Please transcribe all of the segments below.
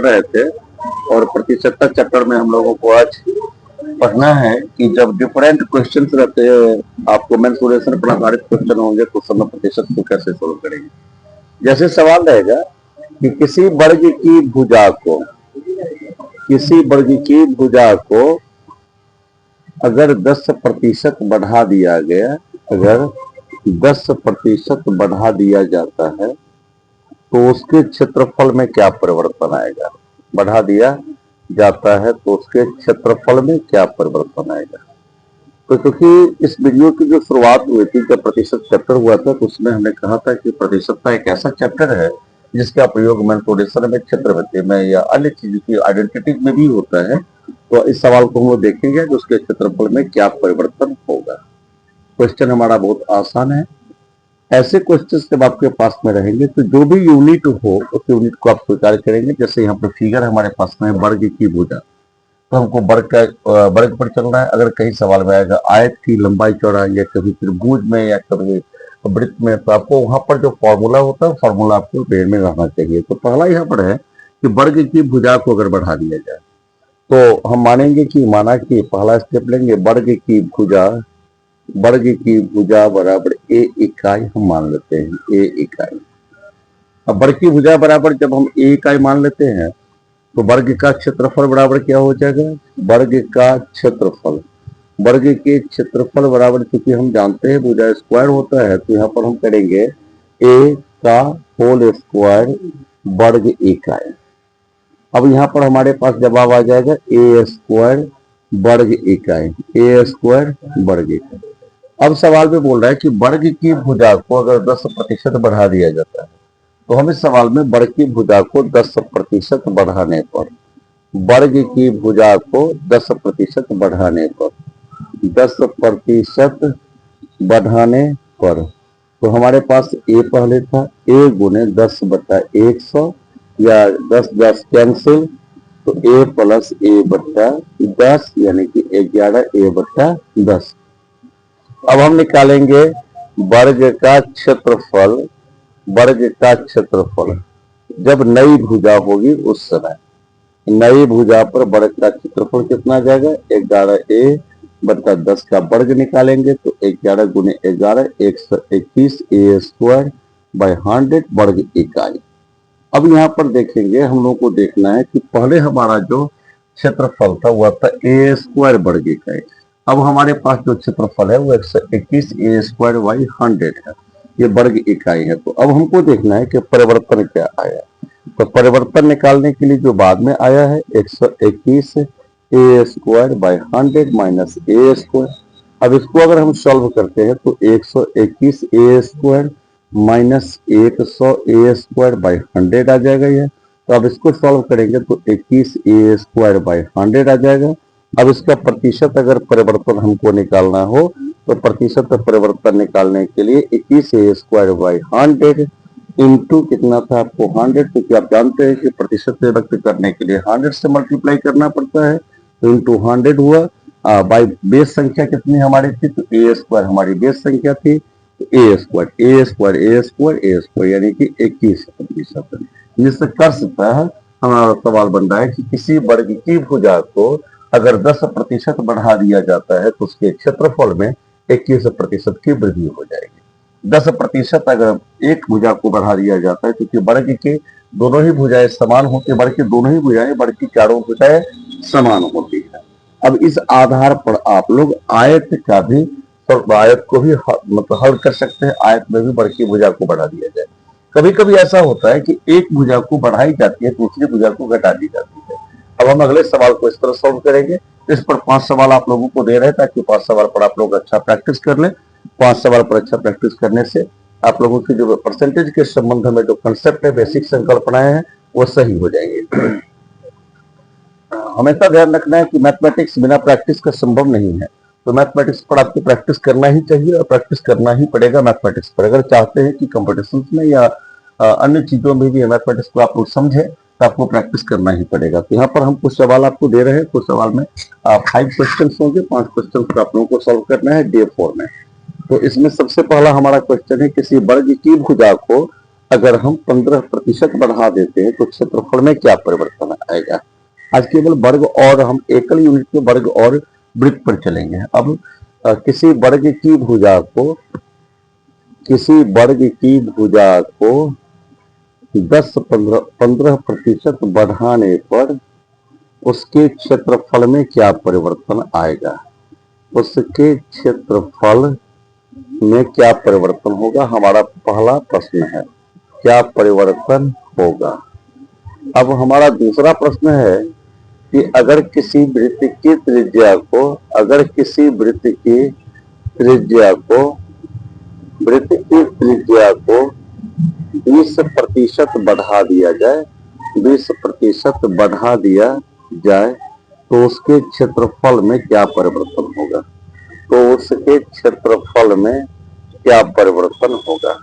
पढ़ रहे थे और प्रतिशतता चैप्टर में हम लोगों को आज पढ़ना है कि जब डिफरेंट क्वेश्चन रहते हैं, आपको मेंसुरेशन पर आधारित क्वेश्चन होंगे तो उसमें प्रतिशत को कैसे सोल्व करेंगे। जैसे सवाल रहेगा कि किसी वर्ग की भुजा को अगर 10% बढ़ा दिया गया, अगर 10% बढ़ा दिया जाता है तो उसके क्षेत्रफल में क्या परिवर्तन आएगा। बढ़ा दिया जाता है तो उसके क्षेत्रफल में क्या परिवर्तन आएगा। तो क्योंकि इस वीडियो की जो शुरुआत हुई थी, जब प्रतिशत चैप्टर हुआ था, तो उसमें हमने कहा था कि प्रतिशतता एक ऐसा चैप्टर है जिसका प्रयोग मेंसुरेशन में, क्षेत्रफल में या अन्य चीजों की आइडेंटिटी में भी होता है। तो इस सवाल को हम लोग देखेंगे कि उसके क्षेत्रफल में क्या परिवर्तन होगा। क्वेश्चन हमारा बहुत आसान है। ऐसे क्वेश्चंस जब आपके पास में रहेंगे तो जो भी यूनिट हो उस यूनिट को आप स्वीकार करेंगे। जैसे यहाँ पर फिगर हमारे पास में वर्ग की भुजा, तो हमको वर्ग पर चलना है। अगर कहीं सवाल में आएगा आयत की लंबाई चौड़ाई या कभी त्रिभुज में या कभी वृत्त में, तो आपको वहां पर जो फॉर्मूला होता है फॉर्मूला आपको ब्रेन में रहना चाहिए। तो पहला यहाँ पर है कि वर्ग की भुजा को अगर बढ़ा दिया जाए तो हम मानेंगे कि पहला स्टेप लेंगे, वर्ग की भुजा बराबर ए इकाई हम मान लेते हैं, ए इकाई। अब वर्ग की भुजा बराबर जब हम ए इकाई मान लेते हैं तो वर्ग का क्षेत्रफल बराबर क्या हो जाएगा, वर्ग के क्षेत्रफल बराबर, क्योंकि हम जानते हैं भुजा स्क्वायर होता है, तो यहाँ पर हम करेंगे ए का होल स्क्वायर वर्ग इकाई। अब यहाँ पर हमारे पास जवाब आ जाएगा ए स्क्वायर वर्ग इकाई, ए स्क्वायर वर्ग इकाई। अब सवाल में बोल रहा है कि वर्ग की भुजा को अगर 10% बढ़ा दिया जाता है, तो हम इस सवाल में वर्ग की भुजा को 10% बढ़ाने पर, वर्ग की भुजा को 10% बढ़ाने पर, 10% बढ़ाने पर, तो हमारे पास ए पहले था, ए गुने 10/100 या 10 कैंसिल, तो ए प्लस ए बट्टा 10 यानी कि 11 a/10। अब हम निकालेंगे वर्ग का क्षेत्रफल, जब नई भुजा होगी उस समय। नई भुजा पर वर्ग का क्षेत्रफल कितना आ जाएगा, 11a/10 का वर्ग निकालेंगे तो 11 गुने 11 121 ए स्क्वायर बाय 100 वर्ग इकाई। अब यहाँ पर देखेंगे, हम लोग को देखना है कि पहले हमारा जो क्षेत्रफल था वह था ए स्क्वायर वर्ग इकाई। अब हमारे पास जो क्षेत्रफल है वो 121 ए स्क्वायर बाई 100 है, ये वर्ग इकाई है। तो अब हमको देखना है कि परिवर्तन क्या आया। तो परिवर्तन निकालने के लिए जो बाद में आया है 121 a square by 100 minus a square. अब इसको अगर हम सॉल्व करते हैं तो 121 a square minus 100 a square by 100 आ जाएगा ये। तो अब इसको सॉल्व करेंगे तो 21 ए स्क्वायर बाई 100 आ जाएगा। अब इसका प्रतिशत अगर परिवर्तन हमको निकालना हो तो प्रतिशत परिवर्तन निकालने के लिए 21 ए स्क्वायर बाई 100 इंटू कितना था आपको 100, क्योंकि आप जानते हैं कि प्रतिशत से व्यक्त करने के लिए 100 से मल्टीप्लाई करना पड़ता है, तो इंटू 100 हुआ। बाई बेस संख्या कितनी हमारी थी, तो ए स्क्वायर हमारी बेस संख्या थी, तो ए स्क्वायर यानी कि 21%। जिससे कर सकता है हमारा सवाल बन रहा है कि किसी वर्ग की भुजा को अगर 10% बढ़ा दिया जाता है तो उसके क्षेत्रफल में 21% की वृद्धि हो जाएगी। 10% अगर एक भुजा को बढ़ा दिया जाता है, क्योंकि वर्ग के दोनों ही भुजाएं समान होती है, वर्ग की दोनों ही भुजाएं, वर्ग की चारों भुजाएं समान होती है। अब इस आधार पर आप लोग आयत को भी मतलब हल कर सकते हैं। आयत में भी वर्ग की भुजा को बढ़ा दिया जाए। कभी कभी ऐसा होता है कि एक भुजा को बढ़ाई जाती है, दूसरी भुजा को घटा दी जाती है। अब हम अगले सवाल को इस तरह सॉल्व करेंगे। इस पर 5 सवाल आप लोगों को दे रहे हैं ताकि 5 सवाल पर आप लोग अच्छा प्रैक्टिस कर लें। 5 सवाल पर अच्छा प्रैक्टिस करने से आप लोगों की जो परसेंटेज के संबंध में जो कंसेप्ट है, बेसिक संकल्पनाएं हैं, वो सही हो जाएंगे। हमेशा ध्यान रखना है कि मैथमेटिक्स बिना प्रैक्टिस का संभव नहीं है। तो मैथमेटिक्स पर आपको प्रैक्टिस करना ही चाहिए और प्रैक्टिस करना ही पड़ेगा मैथमेटिक्स पर। अगर चाहते हैं कि कॉम्पिटिशन में या अन्य चीजों में भी मैथमेटिक्स को आप लोग समझे तो आपको प्रैक्टिस करना ही पड़ेगा। तो यहाँ पर हम कुछ सवाल आपको दे रहे हैं। कुछ सवाल में 5 क्वेश्चन होंगे, 5 क्वेश्चन को आप लोगों को सॉल्व करना है डे 4 में। तो इसमें सबसे पहला हमारा क्वेश्चन है, किसी वर्ग की भुजा को अगर हम 15% बढ़ा देते हैं तो क्षेत्रफल में क्या परिवर्तन है। आएगा। आज केवल वर्ग और हम एकल यूनिट के वर्ग और वृत्त पर चलेंगे। अब किसी वर्ग की भुजा को 10-15% बढ़ाने पर उसके क्षेत्रफल में क्या परिवर्तन आएगा? उसके क्षेत्रफल में क्या परिवर्तन होगा, हमारा पहला प्रश्न है। क्या परिवर्तन होगा? अब हमारा दूसरा प्रश्न है कि अगर किसी वृत्त की त्रिज्या को 20% बढ़ा दिया जाए, 20% बढ़ा दिया जाए तो उसके क्षेत्रफल में क्या परिवर्तन होगा? तो उसके क्षेत्रफल में क्या परिवर्तन होगा?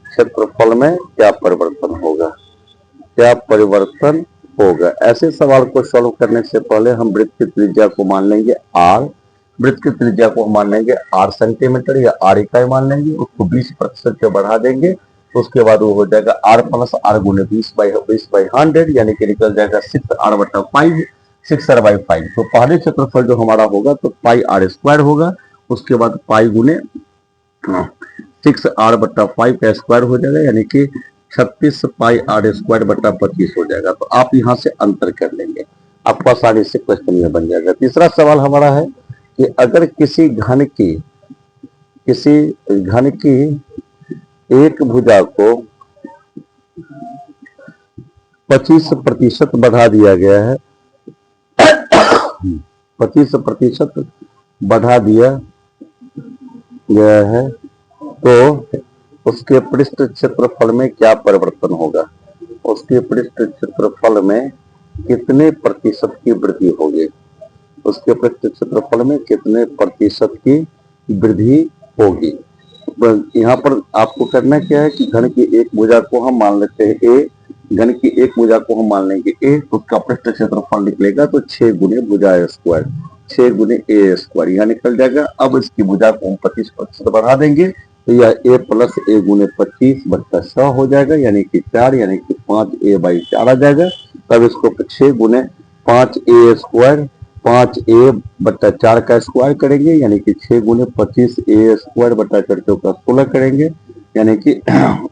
क्षेत्रफल में क्या परिवर्तन होगा? क्या परिवर्तन होगा? ऐसे सवाल को सॉल्व करने से पहले हम वृत्त की त्रिज्या को मान लेंगे r। वृत्त की त्रिज्या को हम मान लेंगे r सेंटीमीटर या r इकाई मान लेंगे, उसको 20% से बढ़ा देंगे, उसके बाद वो हो जाएगा r प्लस r गुने 20/100, यानी कि निकल जाएगा 6r/5, 6r/5। तो पहले क्षेत्रफल जो हमारा होगा तो पाई r स्क्वायर होगा, उसके बाद पाई गुने 6r/5 का स्क्वायर हो जाएगा, यानी कि 36 पाई r स्क्वायर बटा 25 हो जाएगा। तो आप यहां से अंतर कर लेंगे, आपको आसानी से क्वेश्चन में बन जाएगा। तीसरा सवाल हमारा है कि अगर किसी घन की एक भुजा को 25% बढ़ा दिया गया है, 25% बढ़ा दिया गया है, तो उसके पृष्ठ क्षेत्रफल में क्या परिवर्तन होगा? उसके पृष्ठ क्षेत्रफल में कितने प्रतिशत की वृद्धि होगी? उसके पृष्ठ क्षेत्रफल में कितने प्रतिशत की वृद्धि होगी? यहाँ पर आपको करना क्या है कि घन की एक भुजा को हम मान लेते हैं a, घन की एक भुजा को हम मान लेंगे a, तो उसका पृष्ठ क्षेत्रफल निकलेगा तो 6 गुने भुजा स्क्वायर, 6 गुने a स्क्वायर यहाँ निकल जाएगा। अब इसकी भुजा को हम 25% बढ़ा देंगे तो यह a प्लस a गुने 25/100 हो जाएगा, यानी कि 4, यानी कि 5a/4 आ जाएगा। तब इसको 6 गुने 5a स्क्वायर 5a/4 का स्क्वायर करेंगे, यानी कि 6 गुने 25a स्क्वायर बटा 4 का 16 करेंगे, यानी कि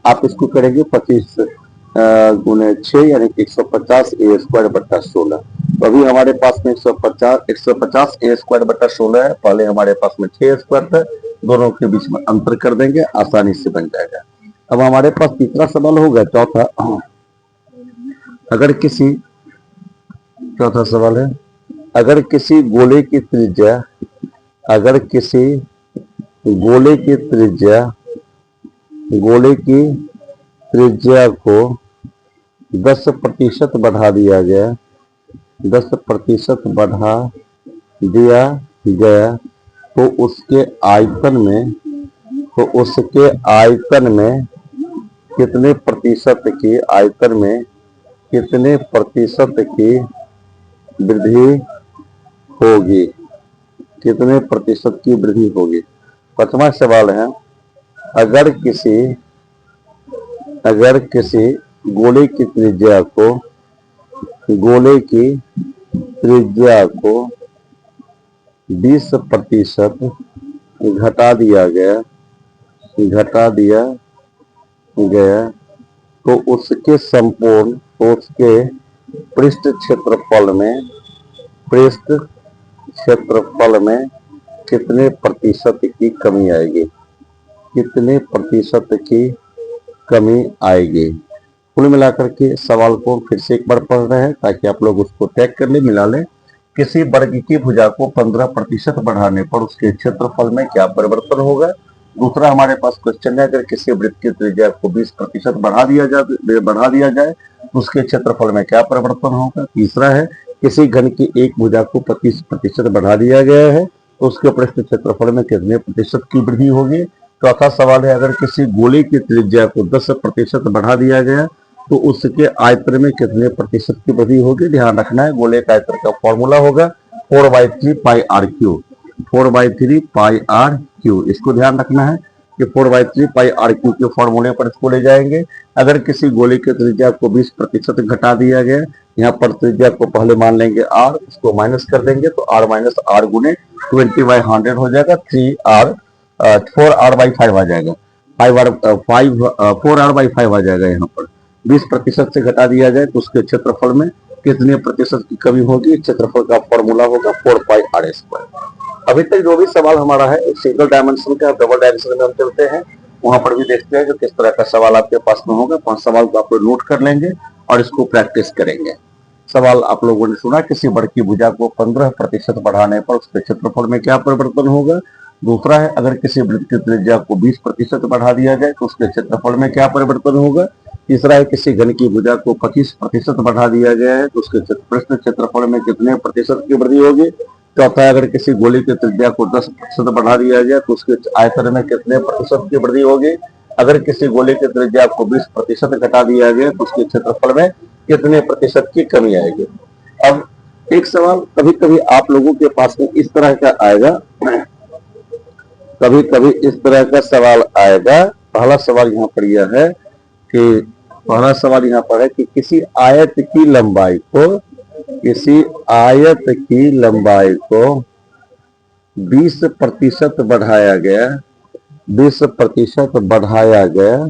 आप इसको करेंगे 25 गुने 6, यानी कि 150a स्क्वायर बटा 16। तो अभी हमारे पास में 150a स्क्वायर बटा 16 है, पहले हमारे पास में 6 स्क्वायर था, दोनों के बीच में अंतर कर देंगे, आसानी से बन जाएगा। अब हमारे पास तीसरा सवाल होगा, चौथा सवाल है, अगर किसी गोले की त्रिज्या को 10% बढ़ा दिया गया, 10% बढ़ा दिया गया तो उसके आयतन में कितने प्रतिशत की वृद्धि होगी? कितने प्रतिशत की वृद्धि होगी? पांचवा सवाल है, अगर किसी गोले की त्रिज्या को 20% घटा दिया गया तो उसके पृष्ठ क्षेत्रफल में कितने प्रतिशत की कमी आएगी? कितने प्रतिशत की कमी आएगी? कुल मिलाकर के सवाल को फिर से एक बार पढ़ रहे हैं ताकि आप लोग उसको टैग कर ले, मिला ले। किसी वर्ग की भुजा को 15% बढ़ाने पर उसके क्षेत्रफल में क्या परिवर्तन होगा? दूसरा हमारे पास क्वेश्चन है, अगर किसी वृत्त की त्रिज्या को 20% बढ़ा दिया जाए तो उसके क्षेत्रफल में क्या परिवर्तन होगा? तीसरा है, किसी घन की एक भुजा को 25% बढ़ा दिया गया है तो उसके पृष्ठ क्षेत्रफल में कितने प्रतिशत की वृद्धि होगी? चौथा सवाल है, अगर किसी गोले की त्रिज्या को 10% बढ़ा दिया गया तो उसके आयतन में कितने प्रतिशत की वृद्धि होगी? ध्यान रखना है, गोले का आयतन का फॉर्मूला होगा 4/3 पाई r क्यूब, 4/3 पाई r क्यूब, इसको ध्यान रखना है। कि 4/3 पाई आर क्यू के फॉर्मूले पर इसको ले जाएंगे। अगर किसी गोले की त्रिज्या को 20% घटा दिया गया, यहाँ पर त्रिज्या को पहले मान लेंगे आर, इसको माइनस कर देंगे तो आर माइनस आर गुने 20/100 हो जाएगा, 4r/5 आ जाएगा, 4r/5 आ जाएगा। यहाँ पर 20% से घटा दिया जाए तो उसके क्षेत्रफल में कितने प्रतिशत की कमी होगी, क्षेत्रफल का फॉर्मूला होगा 4πr²। अभी तक जो भी सवाल हमारा है सिंगल डायमेंशन का, डबल डायमेंशन में हम चलते हैं, वहां पर भी देखते हैं कि किस तरह का सवाल आपके पास में होगा। 5 सवाल को आप लोग नोट कर लेंगे और इसको प्रैक्टिस करेंगे। सवाल आप लोगों ने सुना, किसी बड़ की भुजा को 15% बढ़ाने पर उसके क्षेत्रफल में क्या परिवर्तन होगा। दूसरा है, अगर किसी वृत्त की त्रिज्या को 20% बढ़ा दिया जाए तो उसके क्षेत्रफल में क्या परिवर्तन होगा। तीसरा है, किसी घन की भुजा को 25% बढ़ा दिया गया है तो उसके प्रश्न क्षेत्रफल में कितने प्रतिशत की वृद्धि होगी। चौथा है, अगर किसी गोली की त्रिज्या को 10% बढ़ा दिया जाए तो उसके आयतन में कितने प्रतिशत की वृद्धि होगी। अगर किसी गोले की त्रिज्या को 20% घटा दिया गया तो उसके क्षेत्रफल में कितने प्रतिशत की कमी आएगी। अब एक सवाल कभी कभी आप लोगों के पास में इस तरह का आएगा, कभी कभी इस तरह का सवाल आएगा। पहला सवाल यहाँ पर यह है कि किसी आयत की लंबाई को 20% बढ़ाया गया, 20% बढ़ाया गया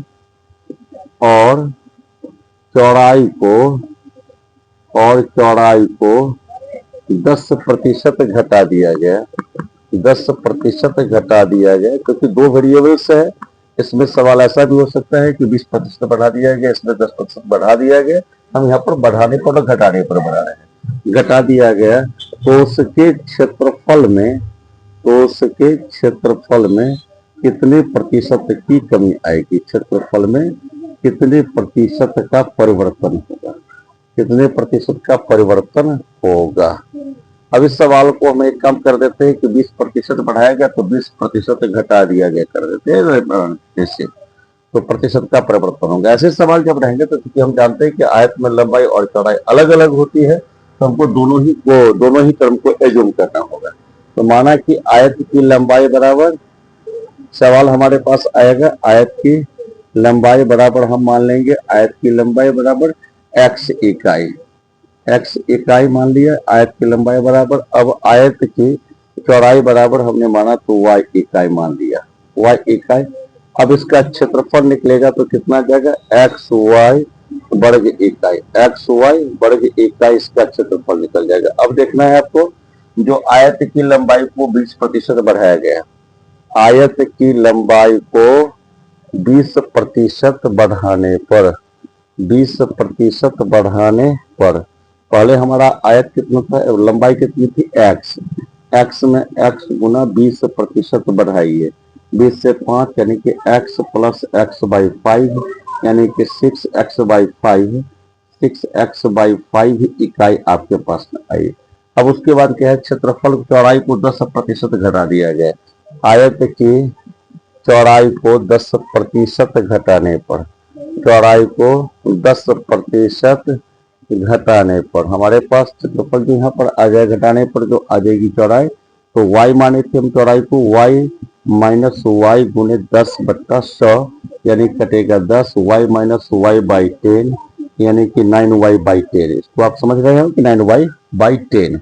और चौड़ाई को 10% घटा दिया गया, 10% घटा दिया गया, क्योंकि दो वेरिएबल्स है। इसमें सवाल ऐसा भी हो सकता है कि 20% बढ़ा दिया गया, इसमें 10% बढ़ा दिया गया। हम यहाँ पर बढ़ाने पर और घटाने पर बढ़ा रहे हैं। घटा दिया गया तो उसके क्षेत्रफल में कितने प्रतिशत की कमी आएगी, क्षेत्रफल में कितने प्रतिशत का परिवर्तन होगा, कितने प्रतिशत का परिवर्तन होगा। अब इस सवाल को हम एक काम कर देते हैं कि 20% बढ़ाया गया तो 20% घटा दिया गया कर देते हैं, इससे तो प्रतिशत का परिवर्तन होगा। ऐसे सवाल जब रहेंगे तो क्योंकि हम जानते हैं कि आयत में लंबाई और चौड़ाई अलग अलग होती है तो हमको दोनों ही टर्म को एज्यूम करना होगा। तो माना कि आयत की लंबाई बराबर, सवाल हमारे पास आएगा आयत की लंबाई बराबर, हम मान लेंगे आयत की लंबाई बराबर x इकाई मान लिया, आयत की लंबाई बराबर। अब आयत की चौड़ाई बराबर हमने माना तो y इकाई मान लिया, y इकाई। अब इसका क्षेत्रफल निकलेगा तो कितना जाएगा, xy वर्ग इकाई, xy वर्ग इकाई इसका क्षेत्रफल निकल जाएगा। अब देखना है आपको, जो आयत की लंबाई को 20% बढ़ाया गया, आयत की लंबाई को 20% बढ़ाने पर, 20% बढ़ाने पर, पहले हमारा आयत कितना था, लंबाई कितनी थी x में x गुना 20% बढ़ाइए, 20 से 5 यानी कि x प्लस x/5 यानी कि 6x/5, 6x/5 इकाई आपके पास में आई। अब उसके बाद क्या है, क्षेत्रफल चौड़ाई को 10% घटा दिया गया, आयत की चौड़ाई को 10% घटाने पर, चौड़ाई को 10% घटाने पर हमारे पास क्षेत्रफल जो यहाँ पर आ जाए, घटाने पर जो आ जाएगी चौड़ाई, तो y माने थे हम चौड़ाई को, y माइनस वाई गुने 10/100 यानी कटेगा 10, y माइनस y/10 यानी कि 9y/10। इसको आप समझ रहे हो कि 9y/10।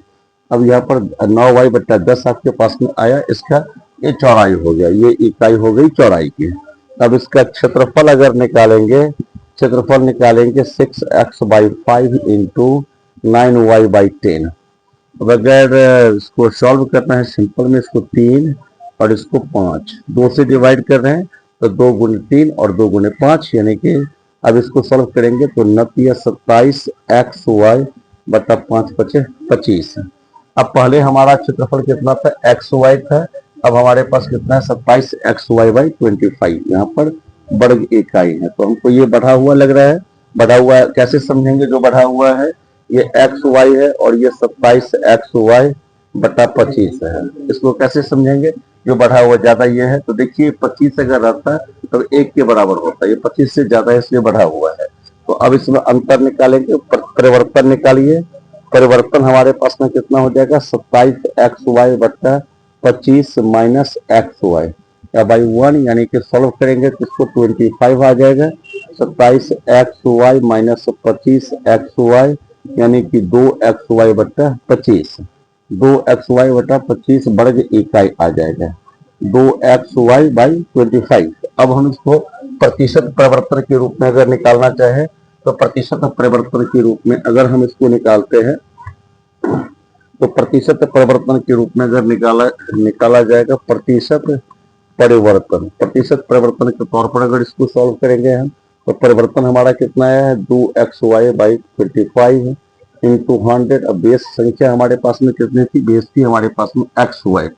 अब यहाँ पर 9y/10 आपके पास में आया, इसका ये चौड़ाई हो गया, ये इकाई हो गई चौड़ाई की। अब इसका क्षेत्रफल अगर निकालेंगे, क्षेत्रफल निकालेंगे 6x/5 इंटू 9y/10। अब अगर इसको सॉल्व करना है सिंपल में, इसको 3 और इसको 5 2 से डिवाइड कर रहे हैं तो 2 गुने 3 और 2 गुने 5 यानी कि अब इसको सॉल्व करेंगे तो 27xy/5 बचे 25। अब पहले हमारा क्षेत्रफल कितना था, xy था, अब हमारे पास कितना है 27xy/25, यहाँ पर वर्ग इकाई है। तो हमको ये बढ़ा हुआ लग रहा है, बढ़ा हुआ कैसे समझेंगे, जो बढ़ा हुआ है ये xy है और ये 27xy/25 है, इसको कैसे समझेंगे, जो बढ़ा हुआ ज्यादा ये है। तो देखिए 25 अगर रहता तो 1 के बराबर होता है, ये 25 से ज्यादा है इसलिए बढ़ा हुआ है। तो अब इसमें अंतर निकालेंगे, परिवर्तन निकालिए, परिवर्तन हमारे पास में कितना हो जाएगा 27xy/25 माइनस xy, या बाई 1, यानी कि सॉल्व करेंगे तो इसको 25 आ जाएगा। 27xy माइनस 25xy यानी कि 2xy बटा 25, 2xy बटा 25 वर्ग इकाई आ जाएगा 2xy बाई 25। अब हम इसको प्रतिशत परिवर्तन के रूप में अगर निकालना चाहे तो प्रतिशत परिवर्तन के रूप में अगर हम इसको निकालते हैं तो प्रतिशत परिवर्तन के रूप में अगर निकाला जाएगा प्रतिशत परिवर्तन के तौर पर अगर इसको सॉल्व करेंगे हम तो परिवर्तन हमारा कितना है 2xy बाई 25 इंटू 100। अब बेस संख्या हमारे पास में कितनी थी, बेस थी हमारे पास में xy,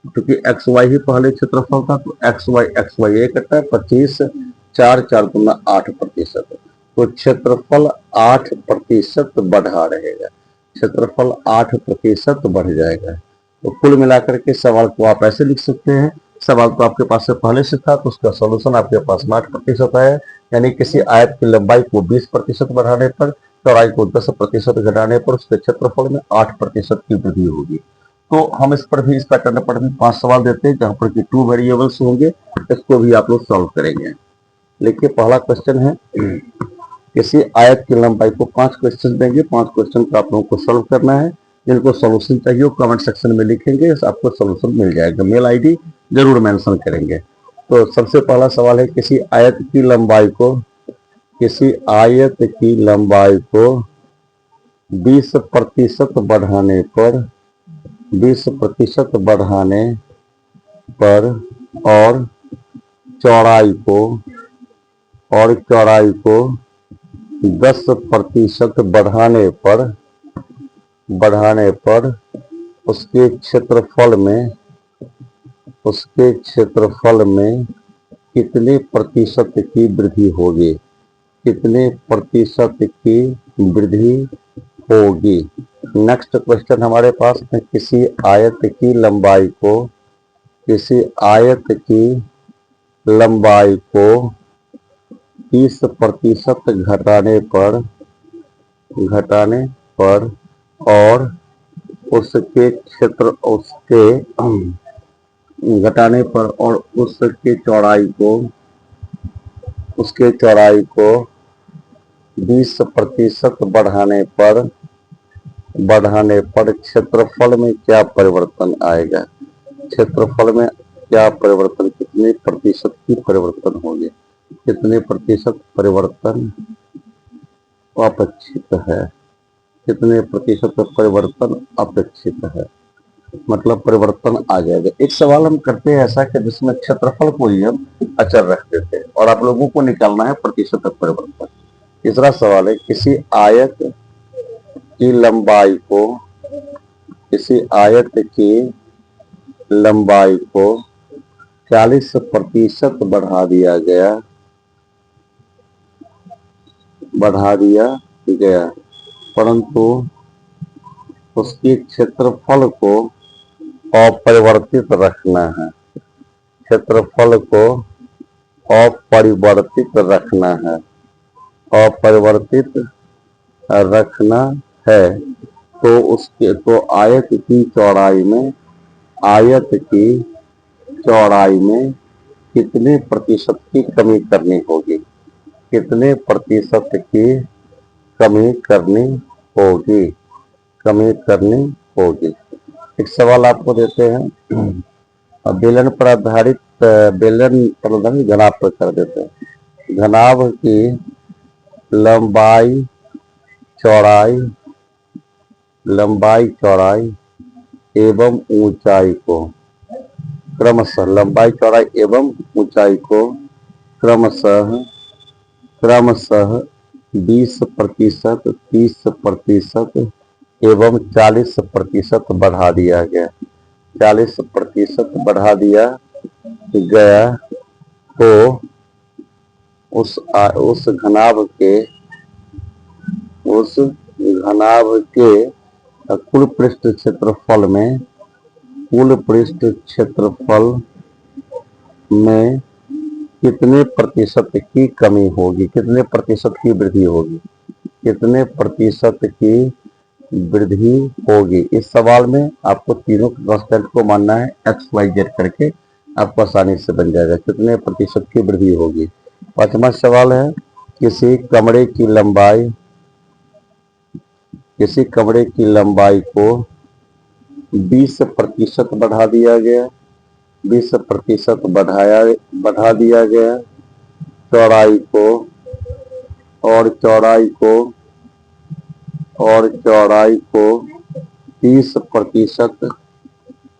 क्योंकि xy ही पहले क्षेत्रफल था तो xy ये कटा है 25, 4 4 गुना 8%, तो क्षेत्रफल 8% बढ़ा रहेगा, क्षेत्रफल 8% बढ़ जाएगा। तो कुल मिलाकर के सवाल को आप ऐसे लिख सकते हैं, सवाल तो आपके पास से पहले से था तो उसका सॉल्यूशन आपके पास में 8% आया, यानी किसी आयत की लंबाई को 20% बढ़ाने पर, चौड़ाई को 10% घटाने पर उसके क्षेत्रफल में 8% की वृद्धि होगी। तो हम इस पर भी, इस पैटर्न पर भी 5 सवाल देते हैं जहां पर कि 2 वेरिएबल्स होंगे, इसको भी आप लोग सॉल्व करेंगे। देखिए पहला क्वेश्चन है, किसी आयत की लंबाई को 5 क्वेश्चन देंगे, 5 क्वेश्चन को आप लोगों को सॉल्व करना है। जिनको सॉल्यूशन चाहिए वो कमेंट सेक्शन में लिखेंगे, आपको सॉल्यूशन मिल जाएगा, मेल आईडी जरूर मेंशन करेंगे। तो सबसे पहला सवाल है, किसी आयत की लंबाई को 20% बढ़ाने पर 20% बढ़ाने पर और चौड़ाई को 10% बढ़ाने पर उसके क्षेत्रफल में कितने प्रतिशत की वृद्धि होगी, कितने प्रतिशत की वृद्धि होगी। नेक्स्ट क्वेश्चन हमारे पास है, किसी आयत की लंबाई को 30% घटाने पर और उसके चौड़ाई को 20% बढ़ाने पर क्षेत्रफल में क्या परिवर्तन आएगा, क्षेत्रफल में क्या परिवर्तन, कितने प्रतिशत की परिवर्तन होंगे, कितने प्रतिशत परिवर्तन अपेक्षित है, कितने प्रतिशत परिवर्तन अपेक्षित है, मतलब परिवर्तन आ जाएगा। एक सवाल हम करते हैं ऐसा कि जिसमें क्षेत्रफल को ही हम अचर रख देते हैं और आप लोगों को निकालना है प्रतिशत परिवर्तन। तीसरा सवाल है, किसी आयत की लंबाई को 40% बढ़ा दिया गया परंतु उसके क्षेत्रफल को अपरिवर्तित रखना है, क्षेत्रफल को अपरिवर्तित रखना है तो आयत की चौड़ाई में कितने प्रतिशत की कमी करनी होगी, कितने प्रतिशत की कमी करनी होगी। एक सवाल आपको देते हैं, बेलन पर आधारित घनाभ पर कर देते हैं। घनाभ की लंबाई चौड़ाई एवं ऊंचाई को क्रमशः लंबाई चौड़ाई एवं ऊंचाई को क्रमशः 20%, 30% एवं 40% बढ़ा दिया गया, 40% बढ़ा दिया गया तो उस घनाभ के कुल पृष्ठ क्षेत्रफल में कितने प्रतिशत की कमी होगी, कितने प्रतिशत की वृद्धि होगी, कितने प्रतिशत की वृद्धि होगी। इस सवाल में आपको तीनों कांस्टेंट को मानना है x y z करके, आपको आसानी से बन जाएगा। कितने प्रतिशत की वृद्धि होगी। पांचवा सवाल है, किसी कमरे की लंबाई को 20% बढ़ा दिया गया, 20% बढ़ा दिया गया। चौड़ाई को और चौड़ाई को और चौड़ाई को 30%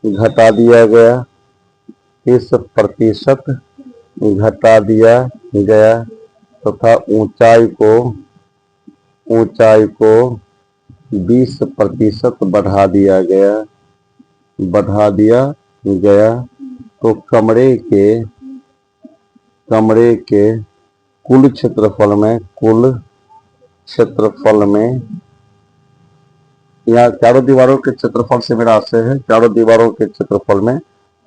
घटा दिया गया, 30% घटा दिया गया तथा ऊंचाई को 20% बढ़ा दिया गया। तो कमरे के कुल क्षेत्रफल में यहाँ चारों दीवारों के क्षेत्रफल से मेरा आशय है, चारों दीवारों के क्षेत्रफल में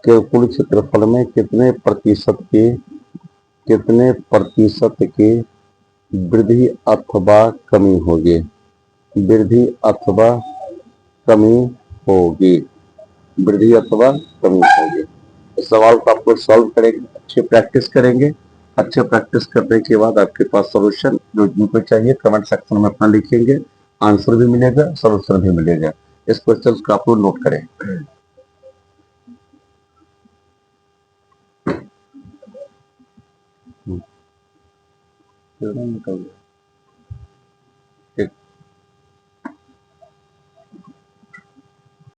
कुल क्षेत्रफल में कितने प्रतिशत की वृद्धि अथवा कमी होगी, वृद्धि अथवा कमी होगी, वृद्धि अथवा कमी होगी। इस सवाल को आपको सॉल्व करेंगे, अच्छे प्रैक्टिस करेंगे। अच्छे प्रैक्टिस करने के बाद आपके पास सॉल्यूशन जो जिनको चाहिए कमेंट सेक्शन में अपना लिखेंगे, आंसर भी मिलेगा, सॉल्यूशन भी मिलेगा। इस क्वेश्चन को आप लोग नोट करें।